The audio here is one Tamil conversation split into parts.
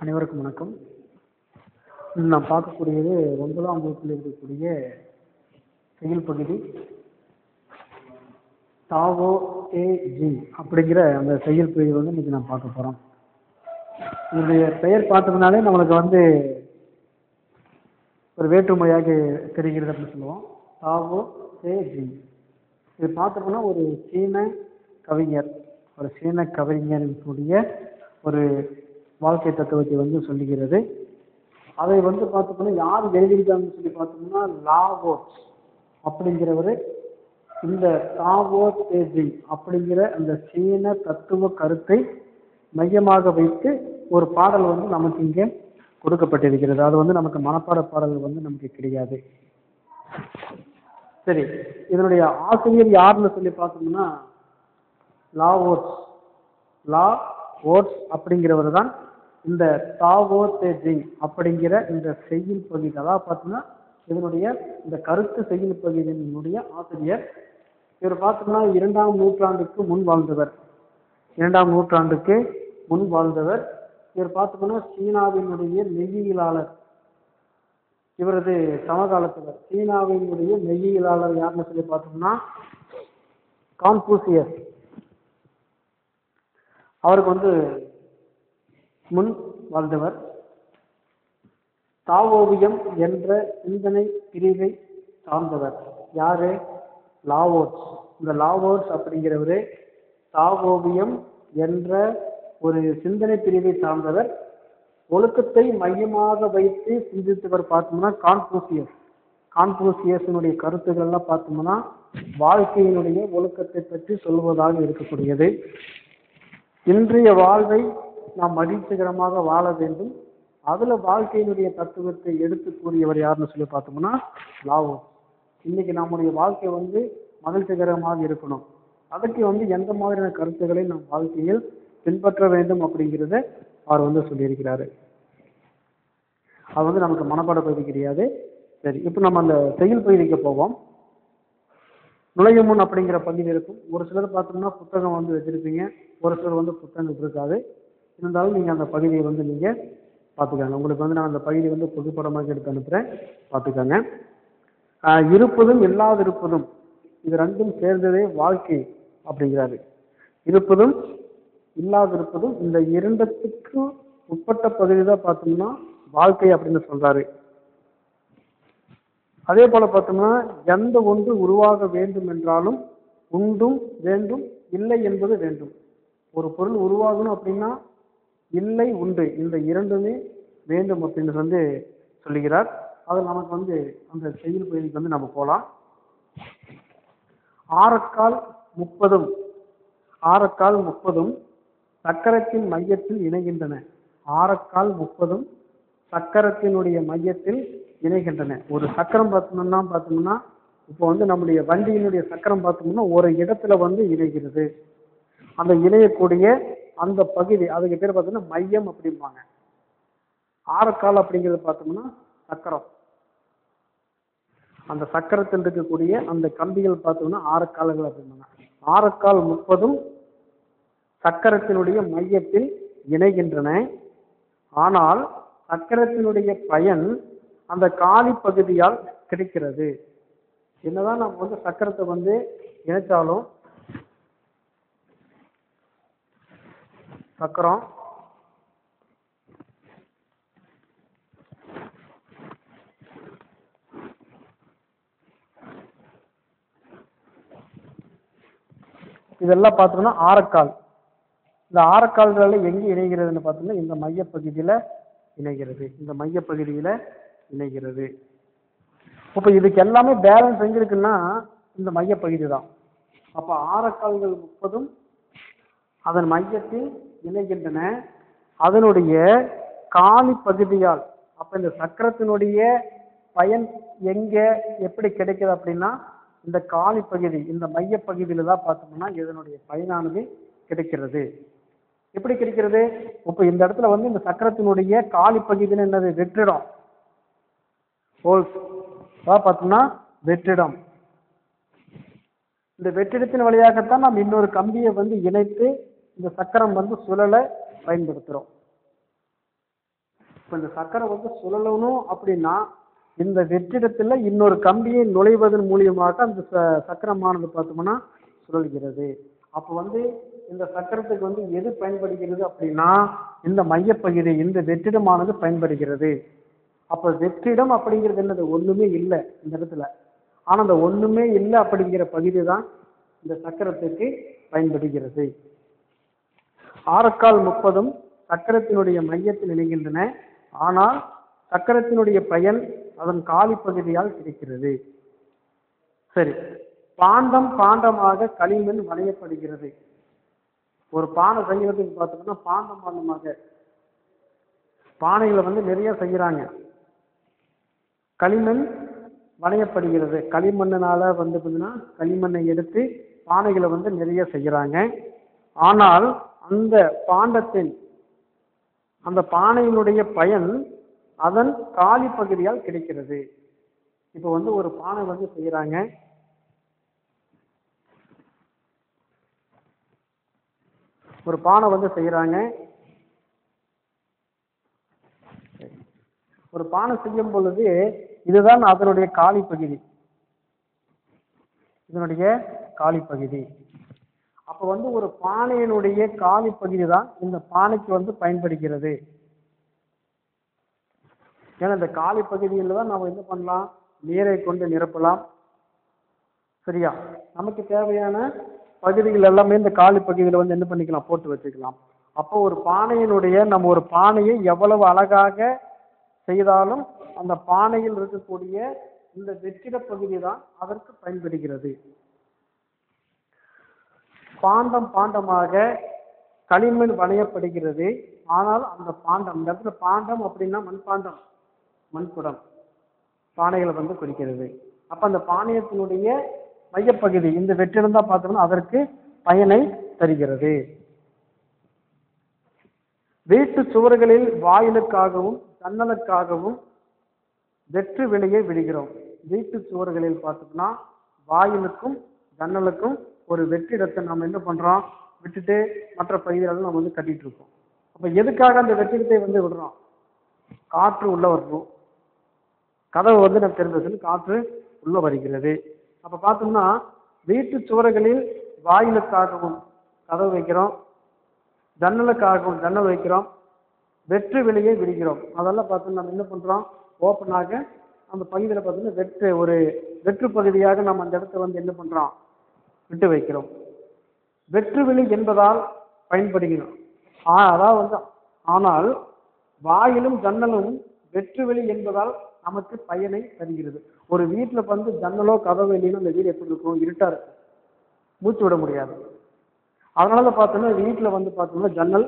அனைவருக்கும் வணக்கம். நாம் பார்க்கக்கூடியது 9ஆம் வகுப்பில் இருக்கக்கூடிய செயல் பகுதி தாவோ ஏ ஜி அப்படிங்கிற அந்த செயல் பகுதி இன்னைக்கு நாம் பார்க்க போகிறோம். இதனுடைய பெயர் பார்த்ததுனாலே நம்மளுக்கு ஒரு வேற்றுமையாக தெரிகிறது அப்படின்னு சொல்லுவோம். தாவோ ஏ ஜி இது பார்த்தோம்னா ஒரு சீன கவிஞருடைய ஒரு வாழ்க்கை தத்துவத்தை சொல்லுகிறது. அதை பார்த்தோம்னா யார் எழுதியிருக்காங்கன்னு சொல்லி பார்த்தோம்னா லாவோட்ஸ் அப்படிங்கிறவர் இந்த தாவோ தே ஜி அப்படிங்கிற அந்த சீன தத்துவ கருத்தை மையமாக வைத்து ஒரு பாடல் நமக்கு இங்கே கொடுக்கப்பட்டிருக்கிறது. அது நமக்கு மனப்பாட பாடல் நமக்கு கிடையாது. சரி, இதனுடைய ஆசிரியர் யாருன்னு சொல்லி பார்த்தோம்னா லாவோட்ஸ் அப்படிங்கிறவர் தான் இந்த தாவோ தே ஜி அப்படிங்கிற இந்த செய்யுள் பகுதி, அதாவது பார்த்தோம்னா இதனுடைய இந்த கருத்து செய்யுள் பகுதியினுடைய ஆசிரியர். இவர் பார்த்தோம்னா 2ஆம் நூற்றாண்டுக்கு முன் வாழ்ந்தவர். இவர் பார்த்தோம்னா சீனாவினுடைய மெய்யியலாளர். இவரது சமகாலத்தவர். சீனாவினுடைய மெய்யியலாளர் யாருன்னு சொல்லி பார்த்தோம்னா கான்பூசியஸ். அவருக்கு முன் வாழ்ந்தவர். தாவோவியம் என்ற சிந்தனை பிரிவை சார்ந்தவர். யாரு? லாவோட்ஸ். இந்த லாவோட்ஸ் அப்படிங்கிறவரு தாவோவியம் என்ற ஒரு சிந்தனை பிரிவை சார்ந்தவர். ஒழுக்கத்தை மையமாக வைத்து சிந்தித்தவர் பார்த்தோம்னா கான்பூசியஸினுடைய கருத்துக்கள் எல்லாம் பார்த்தோம்னா வாழ்க்கையினுடைய ஒழுக்கத்தை பற்றி சொல்வதாக இருக்கக்கூடியது. இன்றைய வாழ்வை நாம் மகிழ்ச்சிகரமாக வாழ வேண்டும், அதுல வாழ்க்கையினுடைய தத்துவத்தை எடுத்து கூறியவர் யாருன்னு சொல்லி பார்த்தோம்னா லாவோட்ஸ். இன்னைக்கு நம்முடைய வாழ்க்கை மகிழ்ச்சிகரமாக இருக்கணும், அதுக்கு எந்த மாதிரியான கருத்துக்களை நாம் வாழ்க்கையில் பின்பற்ற வேண்டும் அப்படிங்கிறத அவர் சொல்லியிருக்கிறாரு. அது நமக்கு மனப்பாட பகுதி கிடையாது. சரி, இப்போ நம்ம அந்த செயல் பகுதிக்கு போவோம். நுழையும் முன் அப்படிங்கிற பகுதி இருக்கும். ஒரு சிலர் பார்த்தோம்னா புத்தகம் வச்சிருப்பீங்க, ஒரு சிலர் புத்தகம் இருக்காது. இருந்தாலும் நீங்கள் அந்த பகுதியை நீங்கள் பார்த்துக்காங்க. உங்களுக்கு நான் அந்த பகுதியை புகைப்படமாக எடுத்து அனுப்புகிறேன், பார்த்துக்காங்க. இருப்பதும் இல்லாதிருப்பதும் இது ரெண்டும் சேர்ந்ததே வாழ்க்கை அப்படிங்கிறாரு. இருப்பதும் இல்லாதிருப்பதும் இந்த இரண்டுத்துக்கு உட்பட்ட பகுதி தான் பார்த்தோம்னா வாழ்க்கை அப்படின்னு சொல்றாரு. அதே போல பார்த்தோம்னா எந்த ஒன்று உருவாக வேண்டும் என்றாலும் உண்டும் வேண்டும், இல்லை என்பது வேண்டும். ஒரு பொருள் உருவாகணும் அப்படின்னா இல்லை உண்டு, இந்த இரண்டுமே வேண்டும் அப்படின்னு சொல்லுகிறார். அது நமக்கு அந்த செயல் பகுதிக்கு நம்ம போகலாம். ஆரக்கால் முப்பதும் சக்கரத்தின் மையத்தில் இணைகின்றன. ஆரக்கால் 30 சக்கரத்தினுடைய மையத்தில் இணைகின்றன. ஒரு சக்கரம் பார்த்தோம்னா இப்போ நம்முடைய வண்டியினுடைய சக்கரம் பார்த்தோம்னா ஒரு இடத்துல இணைகிறது. அந்த இணையக்கூடிய அந்த பகுதி, அதுக்கு பேர் பார்த்தோம்னா மையம் அப்படிம்பாங்க. ஆரக்கால் அப்படிங்கிறது பார்த்தோம்னா சக்கரம். அந்த சக்கரத்தில் இருக்கக்கூடிய அந்த கம்பிகள் பார்த்தோம்னா ஆரக்கால்கள் அப்படிம்பாங்க. ஆரக்கால் 30 சக்கரத்தினுடைய மையத்தில் இணைகின்றன. ஆனால் சக்கரத்தினுடைய பயன் அந்த காலி பகுதியால் கிடைக்கிறது. என்னதான் நம்ம சக்கரத்தை இணைச்சாலும் சக்கரம் இதெல்லாம் பார்த்தோம்னா ஆரக்கால். இந்த ஆரக்கால்கள் எங்க இணைகிறதுன்னு பார்த்தோம்னா இந்த மையப்பகுதியில இணைகிறது. இப்ப இதுக்கு எல்லாமே பேலன்ஸ் எங்க இருக்குன்னா இந்த மையப்பகுதி தான். அப்ப ஆரக்கால்கள் 30 அதன் மையத்தில் இணைகின்றன. அதனுடைய காலி பகுதியால், அப்ப இந்த சக்கரத்தினுடைய பயன் எங்க எப்படி கிடைக்குது அப்படின்னா இந்த காலி பகுதி, இந்த மையப்பகுதியில தான் பார்த்தோம்னா இதனுடைய பயனானது கிடைக்கிறது. எப்படி கிடைக்கிறது? இப்ப இந்த இடத்துல இந்த சக்கரத்தினுடைய காலி பகுதியில் என்னது? வெற்றிடம். பார்த்தோம்னா வெற்றிடம். இந்த வெற்றிடத்தின் வழியாகத்தான் நாம் இன்னொரு கம்பியை இணைத்து இந்த சக்கரம் சுழல பயன்படுத்துறோம். இப்போ இந்த சக்கரை வந்து சுழலணும் அப்படின்னா இந்த வெற்றிடத்துல இன்னொரு கம்பியை நுழைவதன் மூலியமாக அந்த சக்கரமானது பார்த்தோம்னா சுழல்கிறது. அப்போ வந்து இந்த சக்கரத்துக்கு வந்து எது பயன்படுகிறது அப்படின்னா இந்த மையப்பகுதி, இந்த வெற்றிடமானது பயன்படுகிறது. அப்போ வெற்றிடம் அப்படிங்கிறது என்னது? ஒண்ணுமே இல்லை இந்த இடத்துல. ஆனா அந்த ஒண்ணுமே இல்லை அப்படிங்கிற பகுதி தான் இந்த சக்கரத்துக்கு பயன்படுகிறது. ஆரக்கால் 30ம் சக்கரத்தினுடைய மையத்தில் இணைகின்றன. ஆனால் சக்கரத்தினுடைய பயன் அதன் காலி பகுதியால் கிடைக்கிறது. சரி, பாண்டம் பாண்டமாக களிமண் வளையப்படுகிறது. ஒரு பானை செய்யறதுக்கு பார்த்தோம்னா பாண்டம் பாண்டமாக பானைகளை வந்து நிறைய செய்யறாங்க. களிமண் வளையப்படுகிறது. களிமண்ணினால வந்து பார்த்தீங்கன்னா களிமண்ணை எடுத்து பானைகளை வந்து நிறைய செய்யறாங்க. ஆனால் அந்த பாண்டத்தின் அந்த பானையினுடைய பயன் அதன் காலி பகுதியால் கிடைக்கிறது. இப்போ வந்து ஒரு பானை வந்து செய்யறாங்க. ஒரு பானை வந்து செய்யறாங்க. ஒரு பானை செய்யும் பொழுது இதுதான் அதனுடைய காலி பகுதி, இதனுடைய காலி பகுதி. அப்ப வந்து ஒரு பானையினுடைய காலி பகுதி தான் இந்த பானைக்கு வந்து பயன்படுகிறது. ஏன்னா இந்த காலி பகுதியில் தான் நம்ம என்ன பண்ணலாம்? நீரை கொண்டு நிரப்பலாம். சரியா? நமக்கு தேவையான பகுதிகள் எல்லாமே இந்த காலி பகுதியில் வந்து என்ன பண்ணிக்கலாம்? போட்டு வச்சுக்கலாம். அப்போ ஒரு பானையினுடைய நம்ம ஒரு பானையை எவ்வளவு அழகாக செய்தாலும் அந்த பானையில் இருக்கக்கூடிய இந்த வெற்றிட பகுதி தான் அதற்கு பயன்படுகிறது. பாண்டம் பாண்டமாக களிமண் வளையப்படுகிறது. ஆனால் அந்த பாண்டம், இந்த இடத்துல பாண்டம் அப்படின்னா மண்பாண்டம், மண்குடம், பானைகளை வந்து குறிக்கிறது. அப்ப அந்த பானையத்தினுடைய மையப்பகுதி இந்த வெற்றிடம் தான் பார்த்தோம்னா அதற்கு பயனை தருகிறது. வீட்டு சுவர்களில் வாயிலுக்காகவும் ஜன்னலுக்காகவும் வெற்று வெளியே விடுகிறோம். வீட்டு சுவர்களில் பார்த்தோம்னா வாயிலுக்கும் ஜன்னலுக்கும் ஒரு வெற்றிடத்தை நம்ம என்ன பண்றோம்? விட்டுட்டு மற்ற பகுதிகளெல்லாம் நம்ம வந்து கட்டிட்டு இருக்கோம். அப்ப எதுக்காக அந்த வெற்றிடத்தை வந்து விடுறோம்? காற்று உள்ள வரணும், கதவு வந்து நம்ம திறந்ததுன்னு காற்று உள்ள வருகிறது. அப்ப பார்த்தோம்னா வீட்டு சுவர்களில் வாயிலுக்காகவும் கதவு வைக்கிறோம், ஜன்னலுக்காகவும் ஜன்னல் வைக்கிறோம், வெற்று வெளியே விடுகிறோம். அதெல்லாம் பார்த்தோம்னா நம்ம என்ன பண்றோம்? ஓப்பனாக அந்த பகுதியில் பார்த்தோம்னா ஒரு வெற்று பகுதியாக நம்ம அந்த இடத்த வந்து என்ன பண்றோம்? விட்டு வைக்கிறோம். வெற்று வெளி என்பதால் பயன்படுகிறோம். அதாவது ஆனால் வாயிலும் ஜன்னலும் வெற்று வெளி என்பதால் நமக்கு பயனை தருகிறது. ஒரு வீட்டுல வந்து ஜன்னலோ கதவு இல்லைன்னா அந்த வீடு எப்படி இருக்கும்? இருட்டா இருக்கும், மூச்சு விட முடியாது. அதனால பார்த்தோம்னா வீட்டுல வந்து பார்த்தோம்னா ஜன்னல்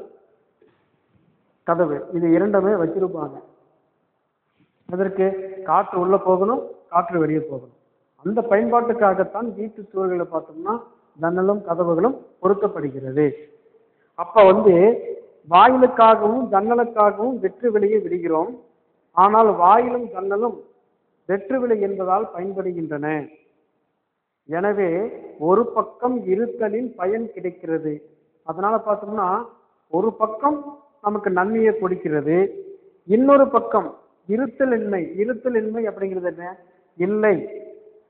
கதவு இது இரண்டுமே வச்சிருப்பாங்க. அதற்கு காற்று உள்ள போகணும், காற்று வெளியே போகணும். அந்த பயன்பாட்டுக்காகத்தான் வீட்டு சுவர்களை பார்த்தோம்னா ஜன்னலும் கதவுகளும் பொருத்தப்படுகிறது. அப்ப வந்து வாயிலுக்காகவும் ஜன்னலுக்காகவும் வெற்று வெளியை விடுகிறோம். ஆனால் வாயிலும் ஜன்னலும் வெற்று வெளி என்பதால் பயன்படுகின்றன. எனவே ஒரு பக்கம் இருத்தலின் பயன் கிடைக்கிறது. அதனால பார்த்தோம்னா ஒரு பக்கம் நமக்கு நன்மையை கொடுக்கிறது, இன்னொரு பக்கம் இருத்தலின்மை. இருத்தலின்மை அப்படிங்கிறது என்ன? இல்லை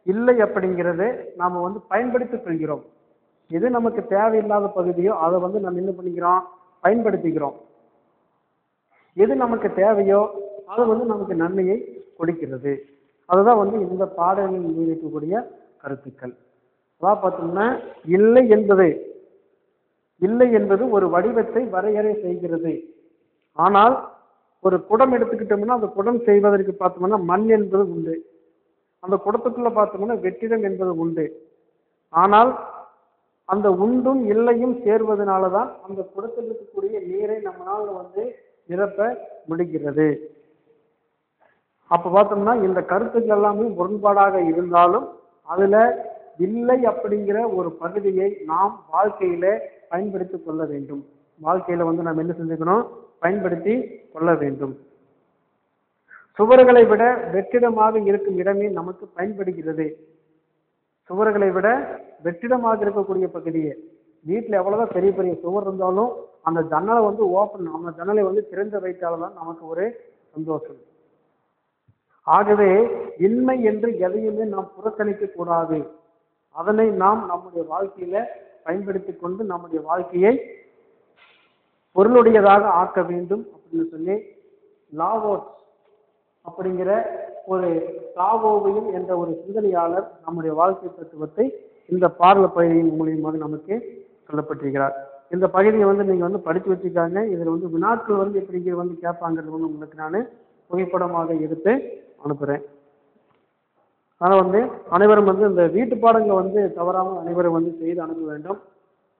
இல்லை அப்படிங்கிறது நாம வந்து பயன்படுத்திக் கொள்கிறோம். எது நமக்கு தேவையில்லாத பகுதியோ அதை வந்து நம்ம என்ன பண்ணிக்கிறோம்? பயன்படுத்திக்கிறோம். எது நமக்கு தேவையோ அது வந்து நமக்கு நன்மையை கொடுக்கிறது. அதுதான் வந்து இந்த பாடலில் இருக்கக்கூடிய கருத்துக்கள். அதான் பார்த்தோம்னா இல்லை என்பது ஒரு வடிவத்தை வரையறை செய்கிறது. ஆனால் ஒரு குடம் எடுத்துக்கிட்டோம்னா அந்த குடம் செய்வதற்கு பார்த்தோம்னா மண் என்பது உண்டு, அந்த குடத்துக்குள்ள பார்த்தோம்னா வெற்றிடம் என்பது உண்டு. ஆனால் அந்த உண்டும் இல்லையும் சேர்வதனாலதான் அந்த குடத்தில் இருக்கக்கூடிய நீரை நம்மளால வந்து நிரப்ப முடிகிறது. அப்ப பார்த்தோம்னா இந்த கருத்துக்கள் எல்லாமே முரண்பாடாக இருந்தாலும் அதுல இல்லை அப்படிங்கிற ஒரு பகுதியை நாம் வாழ்க்கையில பயன்படுத்தி கொள்ள வேண்டும். வாழ்க்கையில வந்து நம்ம என்ன செஞ்சுக்கணும்? பயன்படுத்தி கொள்ள வேண்டும். சுவர்களை விட வெற்றிடமாக இருக்கும் இடமே நமக்கு பயன்படுகிறது. சுவர்களை விட வெற்றிடமாக இருக்கக்கூடிய பகுதியே, வீட்டுல எவ்வளவுதான் பெரிய பெரிய சுவர் இருந்தாலும் அந்த ஜன்னலை வந்து ஓப்பன், அந்த ஜன்னலை வந்து திறந்து வைத்தால்தான் நமக்கு ஒரு சந்தோஷம். ஆகவே இன்மை என்று எதையுமே நாம் புறக்கணிக்க கூடாது. அதனை நாம் நம்முடைய வாழ்க்கையில பயன்படுத்தி கொண்டு நம்முடைய வாழ்க்கையை பொருளுடையதாக ஆக்க வேண்டும் அப்படின்னு சொல்லி லாவோஸ் அப்படிங்கிற ஒரு தாவோவியம் என்ற ஒரு சிந்தனையாளர் நம்முடைய வாழ்க்கை தத்துவத்தை இந்த பார்ல பகுதியின் மூலியமாக நமக்கு சொல்லப்பட்டிருக்கிறார். இந்த பகுதியை நீங்க படிச்சு வச்சுக்காங்க. இதுல வினாக்கள் எப்படி கேட்பாங்கிறது உங்களுக்கு நான் புகைப்படமாக எடுத்து அனுப்புறேன். ஆனா அனைவரும் இந்த வீட்டு பாடங்களை தவறாம அனைவரும் செய்து அனுப்ப வேண்டும்.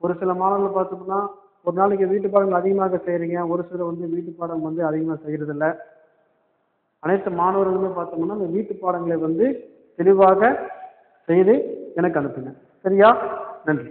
ஒரு சில மாணவர்கள் பார்த்தோம்னா ஒரு நாளைக்கு வீட்டு பாடங்கள் அதிகமாக செய்யறீங்க, ஒரு சிலர் வீட்டு பாடம் அதிகமாக செய்யறது இல்லை. அனைத்து மாணவர்களுமே பார்த்தோம்னா அந்த வீட்டு பாடங்களை தெளிவாக செய்து எனக்கு அனுப்புங்க. சரியா? நன்றி.